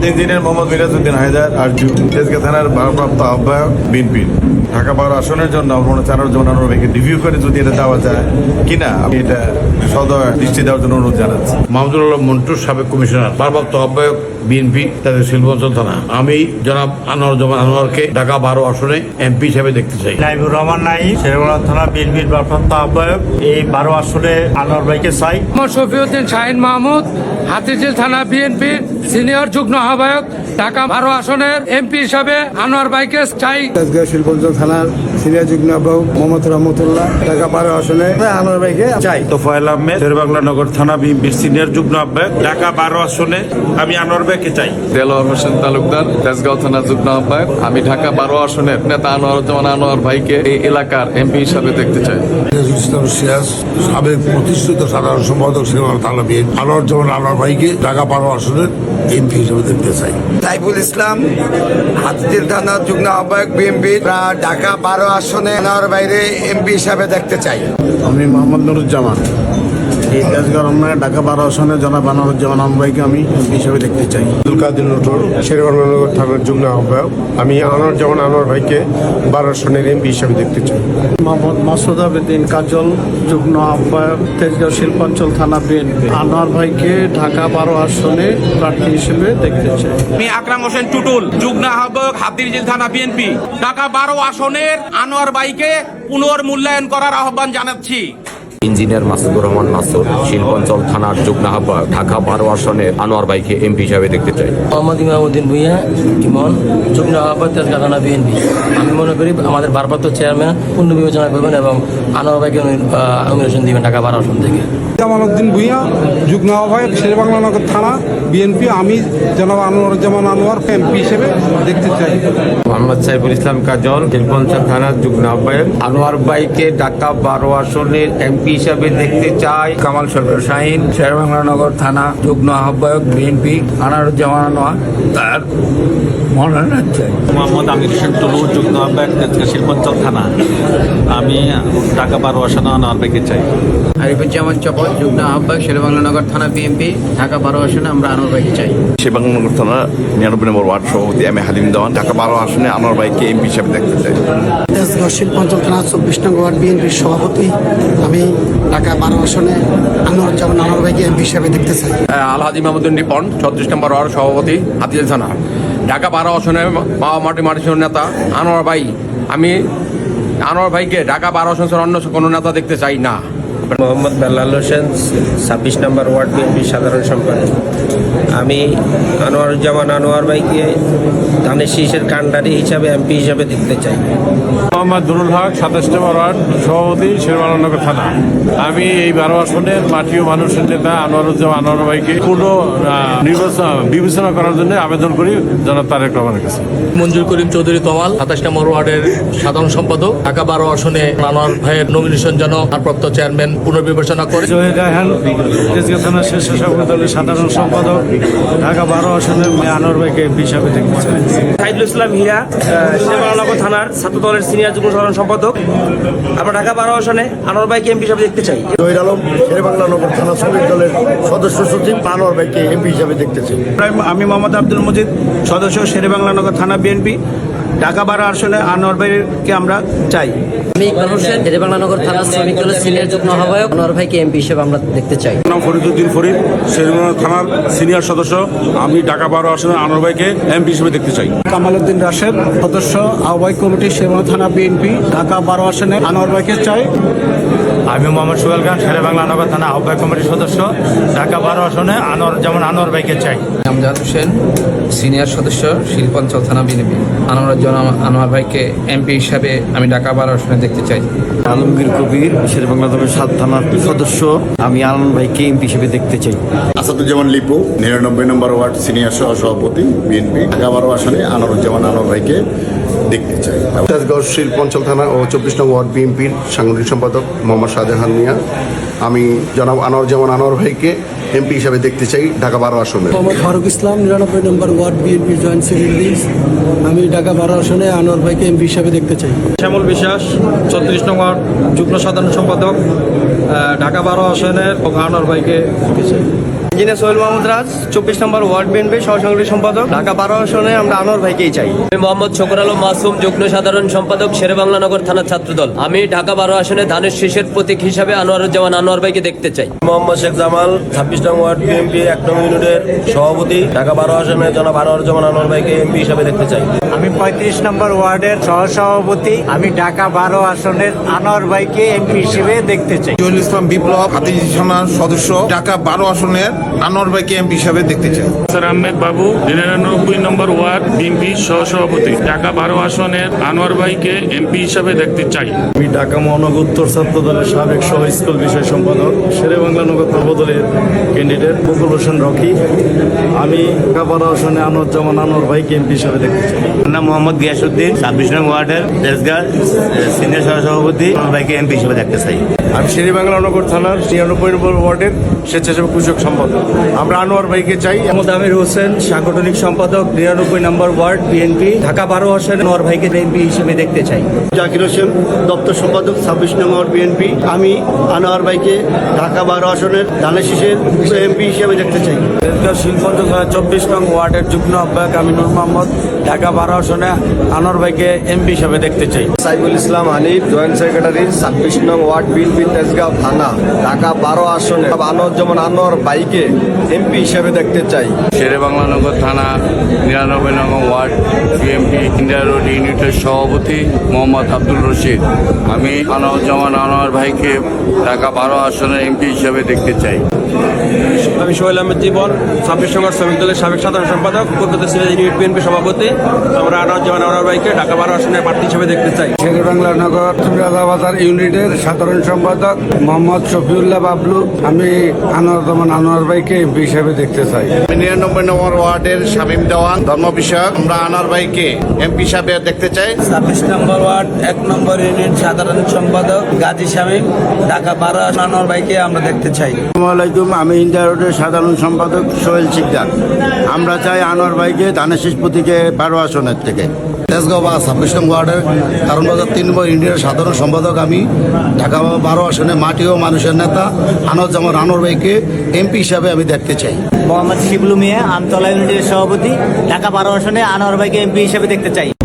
Engineer Mohammad Mirajuddin Haider আর তেজগাঁ থানার ভারপ্রাপ্ত আহ্বায়ক বিএনপি ঢাকা 12 আসনের জন্য চানোর জমানোর ব্যাংকে রিভিউ করে যদি এটা দেওয়া যায় কিনা আমি এটা সদয় দৃষ্টি দেওয়ার জন্য অনুরোধ জানাচ্ছি। মাহমুদুল আলম মন্টু, সাবেক কমিশনার, ভারপ্রাপ্ত আহ্বায়ক বিএনপি তাদের শিল্পাঞ্চল থানা। আমি জনাব আনোয়ারুজ্জামান আনোয়ারকে ঢাকা 12 আসনে এমপি হিসেবে দেখতে চাই। নাইবুর রহমান নাইম, শেরেবাংলা থানা বিএনপির ভারপ্রাপ্ত আহ্বায়ক, এই 12 আসনে আনোয়ার ভাইকে চাই। শফিউদ্দিন শাহিন মাহমুদ, হাতিঝিল থানা বিএনপির সিনিয়র যুগ্ম আহ্বায়ক, ঢাকা 12 আসনের এমপি হিসাবে আনোয়ার ভাইকে চাই। তেজগাঁ শিল্পাঞ্চল থানার সিনিয়র যুগ্ম আহ্বায়ক মোহাম্মদ রহমতুল্লাহ, ঢাকা 12 আসনে আনোয়ার ভাইকে চাই। তোফায়েল আহমেদ, শেরেবাংলা নগর থানা বিএনপির সিনিয়র যুগ্ম আহ্বায়ক, ঢাকা 12 আসনে আমি আনোয়ার ভাইকে চাই। দেলোয়ার হোসেন তালুকদার, তেজগাঁও থানা যুগ্ম আহ্বায়ক, আমি ঢাকা 12 আসনের নেতা আনোয়ারুজ্জামান আনোয়ার ভাইকে এই এলাকার এমপি হিসাবে দেখতে চাই। ইসলাম সিরাজ, সাবেক প্রতিষ্ঠিত সাধারণ সম্পাদক শেরেবাংলা থানা বিএনপি, আনোয়ারুজ্জামান আনোয়ার ভাইকে ঢাকা 12 আসনের এমপি হিসেবে দেখতে চাই। সাইফুল ইসলাম, হাতিঝিল থানার যুগ্ম আহ্বায়ক বিএনপি, ঢাকা 12 আসনে আনোয়ার ভাইরে এমপি হিসাবে দেখতে চাই। আমি মোহাম্মদ নুরুজ্জামান, এই তেজগাঁ রমনায় ঢাকা 12 আসনে জনাব আনোয়ারুজ্জামান আনোয়ার ভাইকে আমি এমপি হিসেবে দেখতে চাই। আব্দুল কাদের নটর, শেরেবাংলা নগর থানার যুগ্ম আহ্বায়ক, আমি আনোয়ারুজ্জামান আনোয়ার ভাইকে 12 আসনের এমপি হিসেবে দেখতে চাই। মোহাম্মদ মাসুদ আবেদিন কাজল, যুগ্ম আহ্বায়ক, তেজগাঁও শিল্পাঞ্চল থানা বিএনপি, আনোয়ার ভাইকে ঢাকা 12 আসনে প্রার্থী হিসেবে দেখতে চাই। আমি আকরাম হোসেন টুটুল, যুগ্ম আহ্বায়ক, হাতিঝিল থানা বিএনপি, ঢাকা 12 আসনের আনোয়ার ভাইকে পুনর্মূল্যায়ন করার আহ্বান জানাচ্ছি। ইঞ্জিনিয়ার মাসুদুর রহমান মাসুদ, শিল্পাঞ্চল থানার যুগ্ম আহ্বায়ক, ঢাকা 12 আসনের আনোয়ার ভাইকে এমপি হিসাবে দেখতে চাই। মোহাম্মদ ইমামউদ্দিন ভূঁইয়া ইমন, যুগ্ম আহ্বায়ক, তেজগাঁ থানা বিএনপি। আমি মনে করি আমাদের ভারপ্রাপ্ত চেয়ারম্যান পুনর্বিবেচনা করবেন এবং আনোয়ার ভাইকে নমিনেশন দিবেন ঢাকা 12 আসন থেকে। জামালউদ্দিন ভূঁইয়া, যুগ্ম আহ্বায়ক, শেরেবাংলা নগর থানা বিএনপি, আমি জনাব আনোয়ারুজ্জামান আনোয়ার এমপি হিসেবে দেখতে চাই। মোহাম্মদ সাইফুল ইসলাম কাজল, শিল্পাঞ্চল থানার যুগ্ম আহ্বায়ক, আনোয়ার ভাইকে ঢাকা 12 আসনের এমপি হিসাবে দেখতে চাই। কামাল সরকার শাহিন, শেরেবাংলা নগর থানা যুগ্ম আহ্বায়ক বিএনপি, আনোয়ারুজ্জামান আনোয়ার তার মনোনয়ন চাই। মোহাম্মদ আমির হোসেন টুলু, যুগ্ম আহ্বায়ক, তেজগাঁ শিল্পাঞ্চল থানা, আমি ঢাকা 12 আসনে আনোয়ার ভাইকে চাই। আরিফুজ্জামান চপল, যুগ্ম আহ্বায়ক, শেরেবাংলা নগর থানা বিএনপি, ঢাকা 12 আসনে আমরা আনোয়ার ভাইকে চাই। শেরেবাংলা নগর থানা 99 নম্বর ওয়ার্ড সভাপতি আমি হালিম দেওয়ান, ঢাকা 12 আসনে আনোয়ার ভাইকে এমপি হিসাবে দেখতে চাই। তেজগাঁও শিল্পাঞ্চল থানা 24 নং ওয়ার্ড বিএনপির সভাপতি, আমি ঢাকা 12 আসনে আনোয়ারুজ্জামান আনোয়ার ভাইকে এমপি হিসাবে দেখতে চাই। আলহাজি মাহমুদুল নিপন, 36 নম্বর ওয়ার্ড সভাপতি, হাতিঝিল থানা, ঢাকা 12 আসনের মাটির নেতা আনোয়ার ভাই। আমি আনোয়ার ভাইকে ঢাকা 12 আসনের অন্য কোনো নেতা দেখতে চাই না। মোহাম্মদ বেলাল হোসেন, 26 নম্বর ওয়ার্ড বিএনপির সাধারণ সম্পাদক। আমি আনোয়ারুজ্জামান আনোয়ার ভাইকে ধানের শীষের কান্ডারি হিসাবে এমপি হিসাবে দেখতে চাই। মোহাম্মদ দুরুল হক, 27 নম্বর ওয়ার্ড সভাপতি, শেরেবাংলা নগর থানা। আমি এই 12 আসনের মাটি ও মানুষের নেতা আনোয়ারুজ্জামান আনোয়ার ভাইকে পুরো বিবেচনা করার জন্য আবেদন করি জনাব তারেক রহমানের কাছে। মঞ্জুর করিম চৌধুরী তমাল, 27 নম্বর ওয়ার্ডের সাধারণ সম্পাদক, ঢাকা 12 আসনে আনোয়ার ভাইয়ের নমিনেশন যেন ভারপ্রাপ্ত চেয়ারম্যান পুনর্বিবেচনা করে। জহির রায়হান, তেজগাঁ থানা স্বেচ্ছাসেবক দলের সাধারণ সম্পাদক, ঢাকা 12 আসনের আনোয়ার ভাইকে এমপি হিসাবে দেখতে চাই। সাইদুল ইসলাম হীরা, শেরেবাংলা নগর থানার ছাত্র দলের সিনিয়র যুগ্ম সাধারণ সম্পাদক, আমরা ঢাকা 12 আসনে আনোয়ার ভাইকে এমপি হিসাবে দেখতে চাই। জহির আলম, শেরেবাংলা নগর থানা শ্রমিক দলের সদস্য সচিব, আনোয়ার ভাইকে এমপি হিসাবে দেখতে চাই। আমি মোহাম্মদ আব্দুল মজিদ, সদস্য, শেরেবাংলা নগর থানা বিএনপি, ঢাকা 12 আসনে আনোয়ার ভাইকে আমরা চাই। আমি ইকবাল হোসেন, শেরেবাংলা নগর থানা শ্রমিক দলের সিনিয়র যুগ্ম আহ্বায়ক, আনোয়ার ভাইকে এমপি হিসেবে আমরা দেখতে চাই। নাম ফরিদউদ্দিন ফরিদ, শেরেবাংলা থানার সিনিয়র সদস্য, আমি ঢাকা 12 আসনের আনোয়ার ভাইকে এমপি হিসেবে দেখতে চাই। কামালউদ্দিন রাশেদ, সদস্য, আহ্বায়ক কমিটি, শেরেবাংলা থানা বিএনপি, ঢাকা 12 আসনে আনোয়ার ভাইকে চাই। আমি মোহাম্মদ সোহেল খান, শেরেবাংলা নগর থানা আহ্বায়ক কমিটির সদস্য, ঢাকা 12 আসনে আনোয়ার ভাইকে চাই। আমজাদ হোসেন, সিনিয়র সদস্য, শিল্পাঞ্চল থানা বিএনপি, আনোয়ারুজ্জামান আনোয়ার ভাইকে এমপি হিসাবে আমি ঢাকা 12 আসনে দেখতে চাই। আলমগীর কবির, শেরেবাংলা দলের 7 থানার সদস্য, আমি আনন্দ ভাইকে এমপি হিসেবে দেখতে চাই। Asaduzzaman Lipu, 99 number word senior সহসভাপতি বিএনপি, ঢাকা 12 আসনে আনোয়ারুজ্জামান আনোয়ার ভাইকে দেখতে চাই। তেজগাঁও শিল্পাঞ্চল থানা ও 24 নং ওয়ার্ড বিএনপির সাংগঠনিক সম্পাদক মোহাম্মদ শাহজাহান মিয়া, আমি জনাব আনোয়ারুজ্জামান আনোয়ার ভাইকে এমপি হিসাবে দেখতে চাই ঢাকা 12 আসনে। Mohammad Faruk Islam, 99 number ward BNP joint civil list, আমি ঢাকা 12 আসনে আনোয়ার ভাইকে এমপি হিসাবে দেখতে চাই। শ্যামল বিশ্বাস, 34 নং ওয়ার্ড যুগ্ম সাধারণ সম্পাদক, ঢাকা 12 আসনের আনোয়ার ভাইকে দেখতে চাই। ইঞ্জিনিয়ার সোহেল মোহাম্মদ রাজ 24 নম্বর ওয়ার্ড বিএনপি সহসাংগঠনিক সম্পাদক ঢাকা 12 আসনে আমরা আনোয়ার ভাইকেই চাই। আমি মোহাম্মদ শকর আলম মাসুম, যুগ্ম সাধারণ সম্পাদক শেরেবাংলা নগর থানা ছাত্রদল। আমি ঢাকা 12 আসনে ধানের শীষের প্রতীক হিসাবে আনোয়ারুজ্জামান আনোয়ার ভাইকে দেখতে চাই। মোহাম্মদ শেখ জামাল 26 নং ওয়ার্ড বিএনপি 1 নং ইউনিটের সভাপতি ঢাকা 12 আসনে জনাব আনোয়ারুজ্জামান আনোয়ার ভাইকে এমপি হিসাবে দেখতে চাই। আমি 35 নম্বর ওয়ার্ডের সহসভাপতি, আমি ঢাকা 12 আসনের আনোয়ার ভাইকে এমপি হিসেবে দেখতে চাই। জহুরুল ইসলাম বিপ্লব হাতিঝিল থানার সদস্য ঢাকা 12 আসনের আনোয়ার ভাইকে এমপি হিসাবে দেখতে চাই। স্যার আহমেদ বাবু 99 নম্বর ওয়ার্ড বিএনপি সহসভাপতি ঢাকা 12 আসনের আনোয়ার ভাইকে এমপি হিসাবে দেখতে চাই। আমি ঢাকা মহানগর উত্তর ছাত্র দলের সাবেক সহ স্কুল বিষয় সম্পাদক, শেরেবাংলা নগর দলের ক্যান্ডিডেট বকুল হোসেন রকি। আমি ঢাকা 12 আসনে আনোয়ারুজ্জামান আনোয়ার ভাইকে এমপি হিসাবে দেখতে চাই। নাম মোহাম্মদ গিয়াসউদ্দিন 26 নং ওয়ার্ডের দেশগাঁ সিনিয়র সহসভাপতি আনোয়ার ভাইকে এমপি হিসাবে দেখতে চাই। আমি শেরেবাংলা নগর থানার 99 নম্বর ওয়ার্ডের স্বেচ্ছাসেবক কৃষক সম্পাদক। আমরা আনোয়ার ভাইকে চাই। মোহাম্মদ আমির হোসেন সাংগঠনিক সম্পাদক 99 নম্বর ওয়ার্ড বিএনপি ঢাকা 12 আসনে আনোয়ার ভাইকে এমপি হিসেবে দেখতে চাই। জাকির হোসেন দপ্তর সম্পাদক 26 নং ওয়ার্ড বিএনপি। আমি আনোয়ার ভাইকে ঢাকা 12 আসনের ধানের শীষের এমপি হিসেবে দেখতে চাই। শিল্পঞ্চল 24 নং ওয়ার্ডের যুগ্ম আহ্বায়ক আমি নূর মোহাম্মদ ঢাকা 12 আসনে আনোয়ার ভাইকে এমপি হিসেবে দেখতে চাই। সাইফুল ইসলাম হানিফ জয়েন্ট সেক্রেটারি 26 নং ওয়ার্ড বিএনপি তেজগাঁও থানা ঢাকা 12 আসনে আনোয়ারুজ্জামান আনোয়ার ভাইকে এমপি হিসেবে দেখতে চাই। শেরেবাংলা নগর থানা 99 নং ওয়ার্ড বিএনপি ইন্ডিয়া রোড ইউনিটের সভাপতি মোহাম্মদ আব্দুল রশিদ। আমি আনোয়ারুজ্জামান আনোয়ার ভাইকে ঢাকা 12 আসনের এমপি হিসেবে দেখতে চাই। আমি সোহেল আহমেদ জীবন 26 নম্বর শ্রমিক দলের সাবেক সাধারণ সম্পাদক, কলকাতা সিলেট ইউনিট বিএনপি সভাপতি। আমরা আনোয়ারুজ্জামান আনোয়ার ভাইকে ঢাকা 12 আসনের প্রার্থী হিসেবে দেখতে চাই। শেরেবাংলা নগর রাজাবাজার ইউনিটের সাধারণ সম্পাদক মোহাম্মদ শফিউল্লাহ বাবলু। আমি আনোয়ারুজ্জামান আনোয়ার ভাইকে এমপি হিসেবে দেখতে চাই। 99 নম্বর ওয়ার্ডের শামীম দেওয়ান ধর্ম বিষয়ক। আমরা আনোয়ার ভাইকে এমপি হিসাবে দেখতে চাই। 26 নম্বর ওয়ার্ড 1 নম্বর ইউনিট সাধারণ সম্পাদক গাজী শামীম ঢাকা 12 আনোয়ার ভাইকে আমরা দেখতে চাই। আসসালামাইকুম, আমি ইন্ডিয়া রোডের সাধারণ সম্পাদক সোহেল শিকদার। আমরা চাই আনোয়ার ভাইকে ধানের শীষ প্রতীকে 12 আসনের থেকে। তেজগাঁও 26 নং ওয়ার্ডের কারণবাজার 3 নম্বর ইউনিটের সাধারণ সম্পাদক আমি ঢাকা 12 আসনে মাটি ও মানুষের নেতা আনোয়ারুজ্জামান আনোয়ার ভাইকে এমপি হিসাবে আমি দেখতে চাই। মোহাম্মদ শিবলু মিয়া আমতলা ইউনিটের সভাপতি ঢাকা 12 আসনে আনোয়ার ভাইকে এমপি হিসেবে দেখতে চাই।